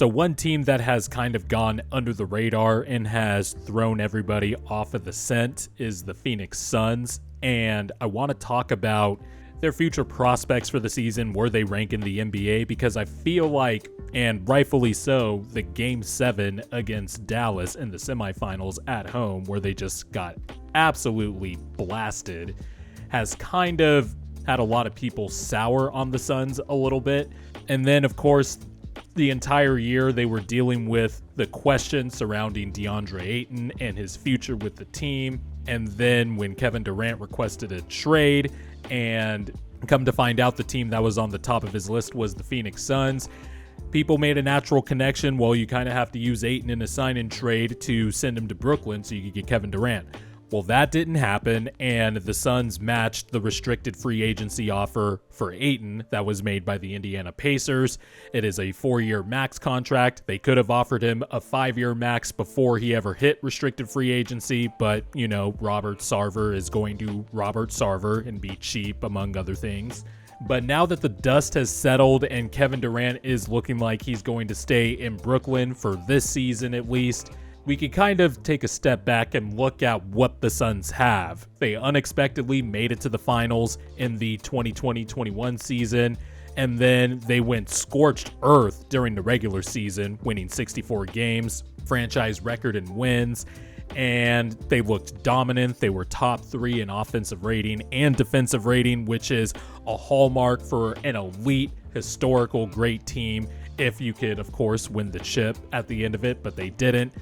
So one team that has kind of gone under the radar and has thrown everybody off of the scent is the Phoenix Suns. And I want to talk about their future prospects for the season, where they rank in the NBA, because I feel like, and rightfully so, the Game 7 against Dallas in the semifinals at home, where they just got absolutely blasted, has kind of had a lot of people sour on the Suns a little bit. And then, of course, the entire year they were dealing with the questions surrounding Deandre Ayton and his future with the team. And then when Kevin Durant requested a trade, and come to find out the team that was on the top of his list was the Phoenix Suns, people made a natural connection. Well, you kind of have to use Ayton in a sign-in trade to send him to Brooklyn so you could get Kevin Durant. Well, that didn't happen, and the Suns matched the restricted free agency offer for Ayton that was made by the Indiana Pacers. It is a 4-year max contract. They could have offered him a 5-year max before he ever hit restricted free agency, but, you know, Robert Sarver is going to Robert Sarver and be cheap, among other things. But now that the dust has settled and Kevin Durant is looking like he's going to stay in Brooklyn for this season at least, we could kind of take a step back and look at what the Suns have. They unexpectedly made it to the finals in the 2020-21 season, and then they went scorched earth during the regular season, winning 64 games, franchise record in wins, and they looked dominant. They were top 3 in offensive rating and defensive rating, which is a hallmark for an elite, historical, great team, if you could, of course, win the chip at the end of it, but they didn't.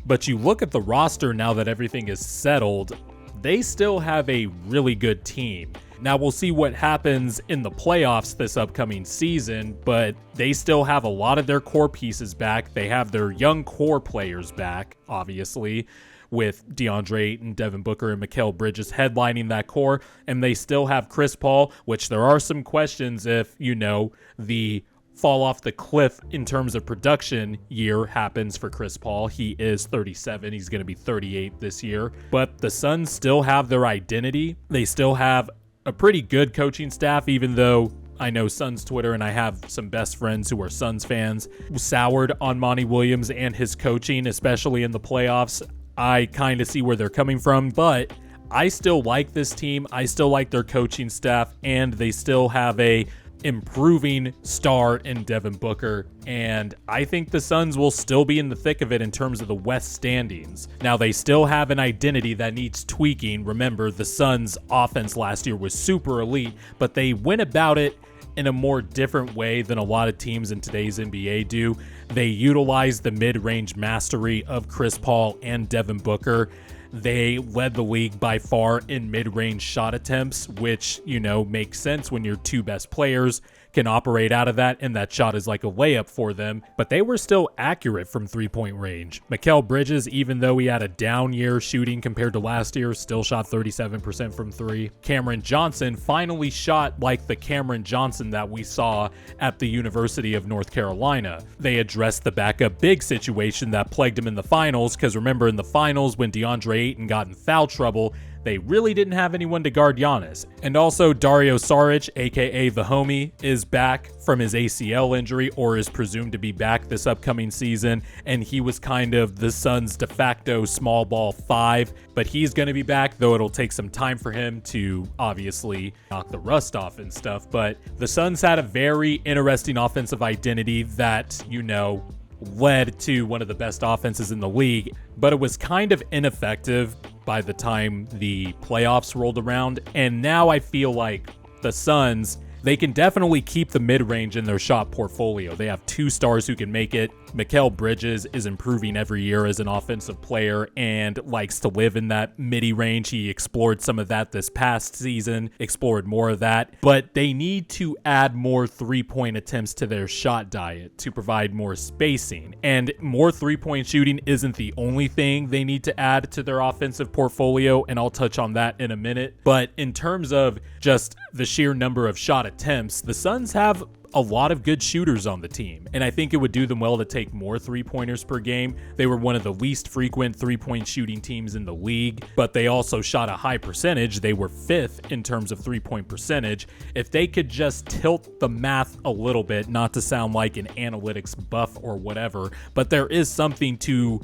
But you look at the roster now that everything is settled, they still have a really good team. Now we'll see what happens in the playoffs this upcoming season, but they still have a lot of their core pieces back. They have their young core players back, obviously, with Deandre Ayton, Devin Booker, and Mikal Bridges headlining that core. And they still have Chris Paul, which there are some questions if, you know, the fall off the cliff in terms of production year happens for Chris Paul. He is 37. He's going to be 38 this year. But the Suns still have their identity. They still have a pretty good coaching staff, even though I know Suns Twitter and I have some best friends who are Suns fans soured on Monty Williams and his coaching, especially in the playoffs. I kind of see where they're coming from, but I still like this team. I still like their coaching staff, and they still have a improving star in Devin Booker, and I think the Suns will still be in the thick of it in terms of the West standings. Now, they still have an identity that needs tweaking. Remember, the Suns' offense last year was super elite, but they went about it in a more different way than a lot of teams in today's NBA do. They utilized the mid-range mastery of Chris Paul and Devin Booker. They led the league by far in mid-range shot attempts, which, you know, makes sense when your two best players can operate out of that, and that shot is like a layup for them. But they were still accurate from three-point range. Mikal Bridges, even though he had a down year shooting compared to last year, still shot 37% from three. Cameron Johnson finally shot like the Cameron Johnson that we saw at the University of North Carolina. They addressed the backup big situation that plagued him in the finals, because remember, in the finals when Deandre Ayton got in foul trouble, they really didn't have anyone to guard Giannis. And also, Dario Saric, aka the homie, is back from his ACL injury, or is presumed to be back this upcoming season, and he was kind of the Suns' de facto small ball 5, but he's going to be back, though it'll take some time for him to obviously knock the rust off and stuff. But the Suns had a very interesting offensive identity that, you know, led to one of the best offenses in the league, but it was kind of ineffective by the time the playoffs rolled around. And now I feel like the Suns, they can definitely keep the mid-range in their shot portfolio. They have two stars who can make it. Mikal Bridges is improving every year as an offensive player and likes to live in that midi range. He explored some of that this past season, explored more of that, but they need to add more three-point attempts to their shot diet to provide more spacing. And more three-point shooting isn't the only thing they need to add to their offensive portfolio, and I'll touch on that in a minute. But in terms of just the sheer number of shot attempts, the Suns have a lot of good shooters on the team, and I think it would do them well to take more three-pointers per game. They were one of the least frequent three-point shooting teams in the league, but they also shot a high percentage. They were 5th in terms of three-point percentage. If they could just tilt the math a little bit, not to sound like an analytics buff or whatever, but there is something to,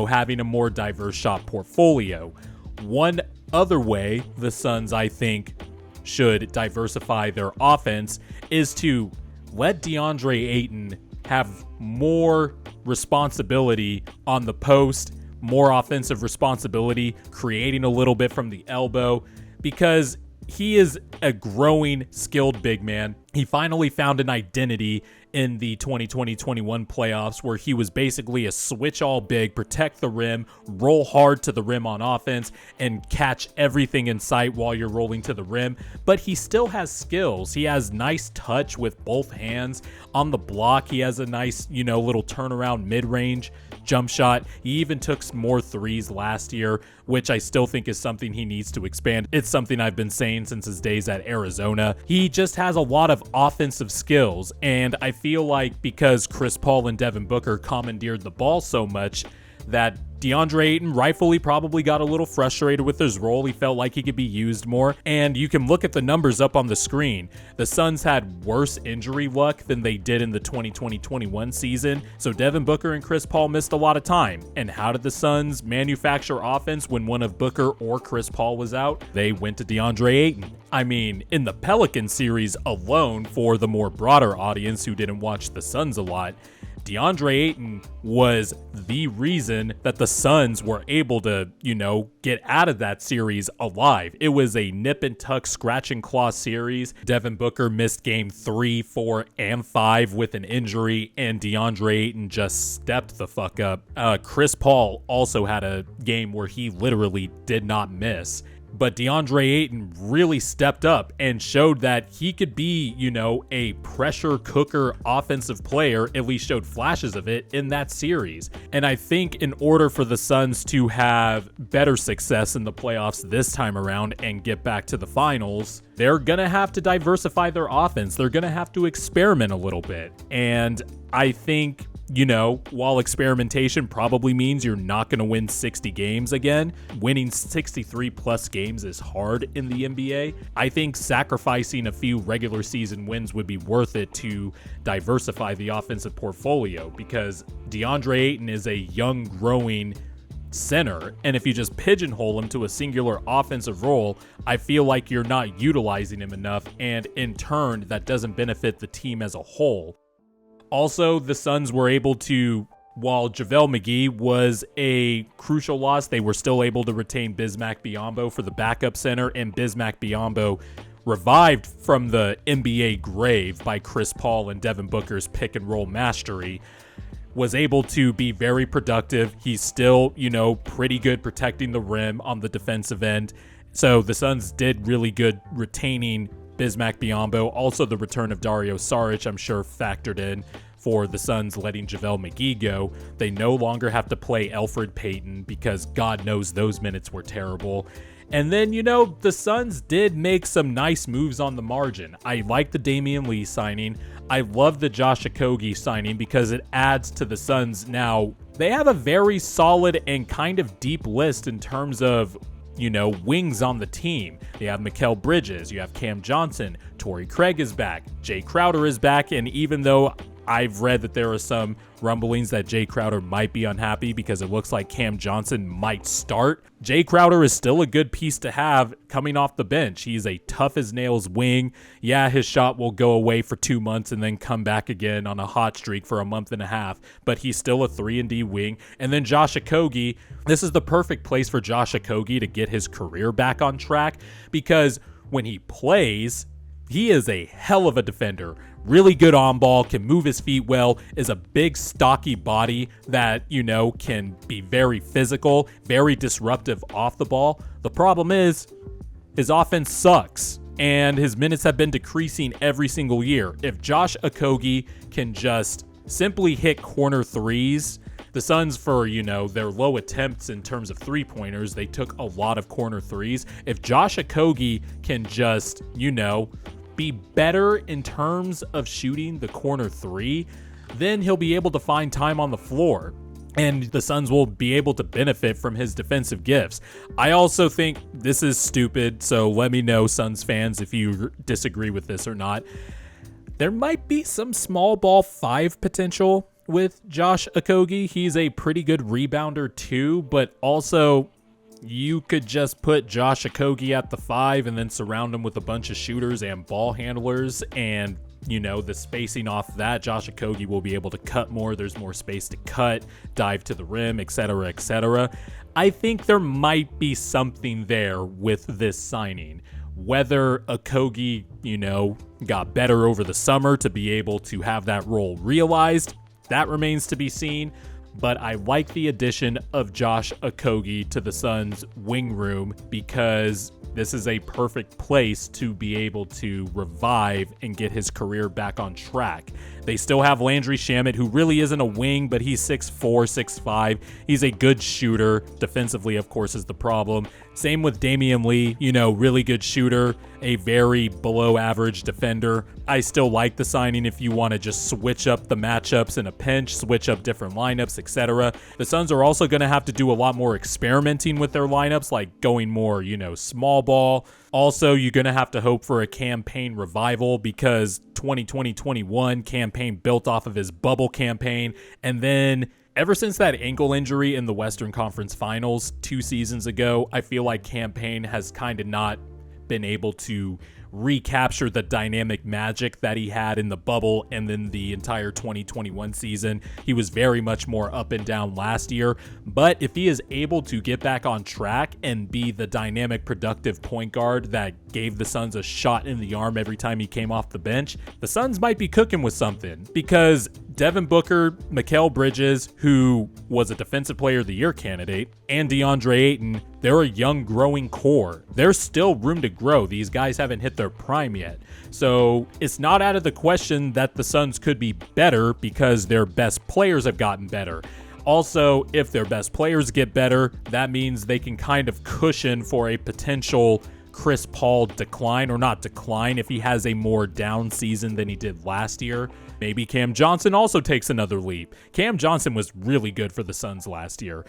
having a more diverse shot portfolio. One other way the Suns, I think, should diversify their offense is to let Deandre Ayton have more responsibility on the post, more offensive responsibility, creating a little bit from the elbow, because he is a growing, skilled big man. He finally found an identity in the 2020-21 playoffs where he was basically a switch-all big, protect the rim, roll hard to the rim on offense, and catch everything in sight while you're rolling to the rim. But he still has skills. He has nice touch with both hands. On the block, he has a nice, little turnaround mid-range jump shot. He even took some more threes last year, which I still think is something he needs to expand. It's something I've been saying since his days at Arizona. He just has a lot of offensive skills, and I feel like because Chris Paul and Devin Booker commandeered the ball so much, that Deandre Ayton rightfully probably got a little frustrated with his role. He felt like he could be used more. And you can look at the numbers up on the screen. The Suns had worse injury luck than they did in the 2020-21 season. So Devin Booker and Chris Paul missed a lot of time. And how did the Suns manufacture offense when one of Booker or Chris Paul was out? They went to Deandre Ayton. I mean, in the Pelican series alone, for the more broader audience who didn't watch the Suns a lot, Deandre Ayton was the reason that the Suns were able to, get out of that series alive. It was a nip and tuck, scratch and claw series. Devin Booker missed game 3, 4, and 5 with an injury, and Deandre Ayton just stepped the fuck up. Chris Paul also had a game where he literally did not miss. But Deandre Ayton really stepped up and showed that he could be, a pressure cooker offensive player, at least showed flashes of it in that series. And I think in order for the Suns to have better success in the playoffs this time around and get back to the finals, they're going to have to diversify their offense. They're going to have to experiment a little bit. And I think, while experimentation probably means you're not going to win 60 games again, winning 63 plus games is hard in the NBA. I think sacrificing a few regular season wins would be worth it to diversify the offensive portfolio, because Deandre Ayton is a young, growing center, and if you just pigeonhole him to a singular offensive role, I feel like you're not utilizing him enough, and in turn, that doesn't benefit the team as a whole. Also, the Suns were able to, while JaVale McGee was a crucial loss, they were still able to retain Bismack Biyombo for the backup center, and Bismack Biyombo, revived from the NBA grave by Chris Paul and Devin Booker's pick and roll mastery, was able to be very productive. He's still, pretty good protecting the rim on the defensive end. So the Suns did really good retaining Bismack Biyombo. Also, the return of Dario Saric, I'm sure, factored in for the Suns letting JaVale McGee go. They no longer have to play Elfrid Payton because God knows those minutes were terrible. And then, the Suns did make some nice moves on the margin. I like the Damian Lee signing. I love the Josh Okogie signing because it adds to the Suns. Now, they have a very solid and kind of deep list in terms of wings on the team. You have Mikal Bridges, you have Cam Johnson, Torrey Craig is back, Jay Crowder is back, and even though I've read that there are some rumblings that Jay Crowder might be unhappy because it looks like Cam Johnson might start, Jay Crowder is still a good piece to have coming off the bench. He's a tough-as-nails wing. Yeah, his shot will go away for 2 months and then come back again on a hot streak for a month and a half, but he's still a 3-and-D wing. And then Josh Okogie, this is the perfect place for Josh Okogie to get his career back on track, because when he plays, he is a hell of a defender. Really good on ball, can move his feet well, is a big stocky body that, can be very physical, very disruptive off the ball. The problem is his offense sucks and his minutes have been decreasing every single year. If Josh Okogie can just simply hit corner threes, the Suns, for, their low attempts in terms of three-pointers, they took a lot of corner threes. If Josh Okogie can just, be better in terms of shooting the corner three, then he'll be able to find time on the floor, and the Suns will be able to benefit from his defensive gifts. I also think this is stupid, so let me know, Suns fans, if you disagree with this or not. There might be some small ball five potential with Josh Okogie. He's a pretty good rebounder too, but also you could just put Josh Okogie at the five and then surround him with a bunch of shooters and ball handlers, and the spacing off that, Josh Okogie will be able to cut more. There's more space to cut, dive to the rim, etc., etc. I think there might be something there with this signing. Whether Okogie, got better over the summer to be able to have that role realized, that remains to be seen. But I like the addition of Josh Okogie to the Suns' wing room because this is a perfect place to be able to revive and get his career back on track. They still have Landry Shamet, who really isn't a wing, but he's 6'4", 6'5". He's a good shooter. Defensively, of course, is the problem. Same with Damian Lee, really good shooter, a very below average defender. I still like the signing if you want to just switch up the matchups in a pinch, switch up different lineups, etc. The Suns are also going to have to do a lot more experimenting with their lineups, like going more, small ball. Also, you're going to have to hope for a campaign revival because 2020-21 campaign built off of his bubble campaign. And then ever since that ankle injury in the Western Conference Finals 2 seasons ago, I feel like campaign has kind of not been able to recapture the dynamic magic that he had in the bubble and then the entire 2021 season. He was very much more up and down last year, but if he is able to get back on track and be the dynamic, productive point guard that gave the Suns a shot in the arm every time he came off the bench, the Suns might be cooking with something because Devin Booker, Mikal Bridges, who was a Defensive Player of the Year candidate, and Deandre Ayton, they're a young, growing core. There's still room to grow. These guys haven't hit their prime yet. So it's not out of the question that the Suns could be better because their best players have gotten better. Also, if their best players get better, that means they can kind of cushion for a potential Chris Paul decline, or not decline, if he has a more down season than he did last year. Maybe Cam Johnson also takes another leap. Cam Johnson was really good for the Suns last year.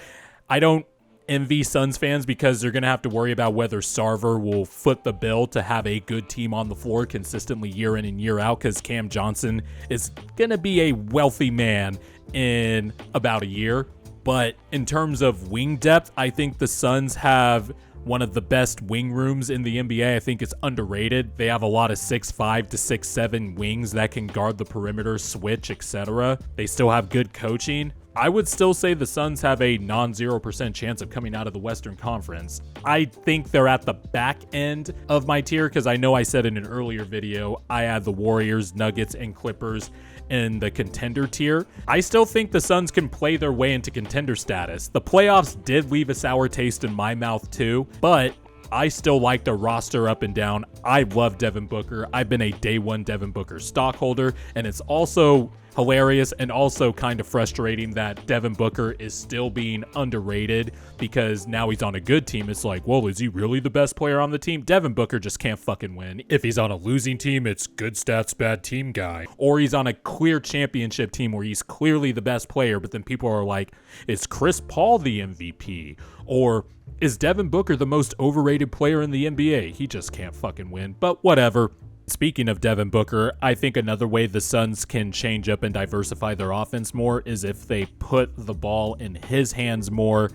I don't envy Suns fans because they're going to have to worry about whether Sarver will foot the bill to have a good team on the floor consistently year in and year out, because Cam Johnson is going to be a wealthy man in about a year. But in terms of wing depth, I think the Suns have one of the best wing rooms in the NBA. I think it's underrated. They have a lot of 6'5" to 6'7" wings that can guard the perimeter, switch, etc. They still have good coaching. I would still say the Suns have a non-0% chance of coming out of the Western Conference. I think they're at the back end of my tier because I know I said in an earlier video I had the Warriors, Nuggets, and Clippers in the contender tier. I still think the Suns can play their way into contender status. The playoffs did leave a sour taste in my mouth too, but I still like the roster up and down. I love Devin Booker. I've been a day one Devin Booker stockholder, and it's also hilarious and also kind of frustrating that Devin Booker is still being underrated because now he's on a good team. It's like, well, is he really the best player on the team? Devin Booker just can't fucking win. If he's on a losing team, it's good stats, bad team guy. Or he's on a clear championship team where he's clearly the best player, but then people are like, is Chris Paul the MVP? Or is Devin Booker the most overrated player in the NBA? He just can't fucking win, but whatever. Speaking of Devin Booker, I think another way the Suns can change up and diversify their offense more is if they put the ball in his hands more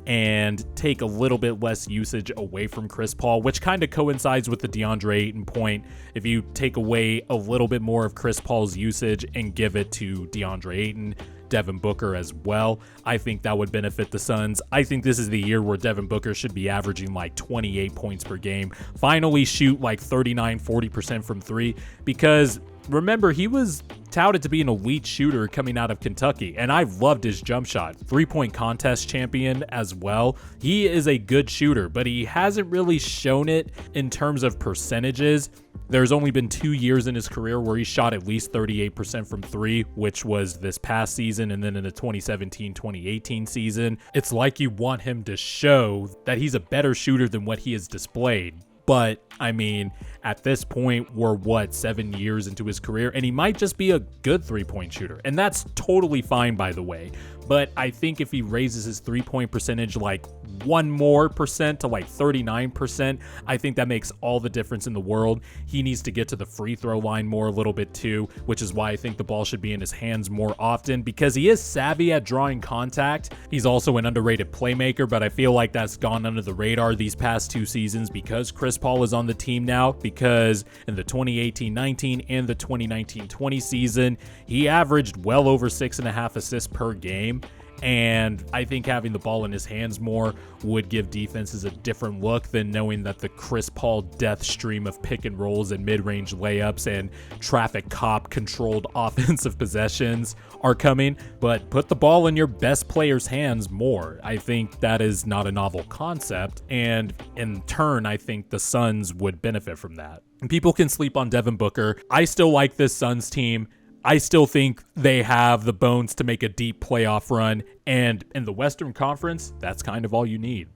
and take a little bit less usage away from Chris Paul, which kind of coincides with the DeAndre Ayton point. If you take away a little bit more of Chris Paul's usage and give it to DeAndre Ayton, Devin Booker as well, I think that would benefit the Suns. I think this is the year where Devin Booker should be averaging like 28 points per game, finally shoot like 39-40% from three, because remember, he was touted to be an elite shooter coming out of Kentucky, and I loved his jump shot. 3-point contest champion as well. He is a good shooter, but he hasn't really shown it in terms of percentages. There's only been 2 years in his career where he shot at least 38% from three, which was this past season and then in the 2017-2018 season. It's like you want him to show that he's a better shooter than what he has displayed. But I mean, at this point, we're 7 years into his career, and he might just be a good 3-point shooter. And that's totally fine, by the way. But I think if he raises his 3-point percentage like 1 more percent to like 39%, I think that makes all the difference in the world. He needs to get to the free throw line more a little bit too, which is why I think the ball should be in his hands more often, because he is savvy at drawing contact. He's also an underrated playmaker, but I feel like that's gone under the radar these past 2 seasons because Chris Paul is on the team now, because in the 2018-19 and the 2019-20 season, he averaged well over 6.5 assists per game. And I think having the ball in his hands more would give defenses a different look than knowing that the Chris Paul death stream of pick and rolls and mid-range layups and traffic cop controlled offensive possessions are coming. But put the ball in your best player's hands more. I think that is not a novel concept, and in turn, I think the Suns would benefit from that. And people can sleep on Devin Booker. I still like this Suns team. I still think they have the bones to make a deep playoff run, and in the Western Conference, that's kind of all you need.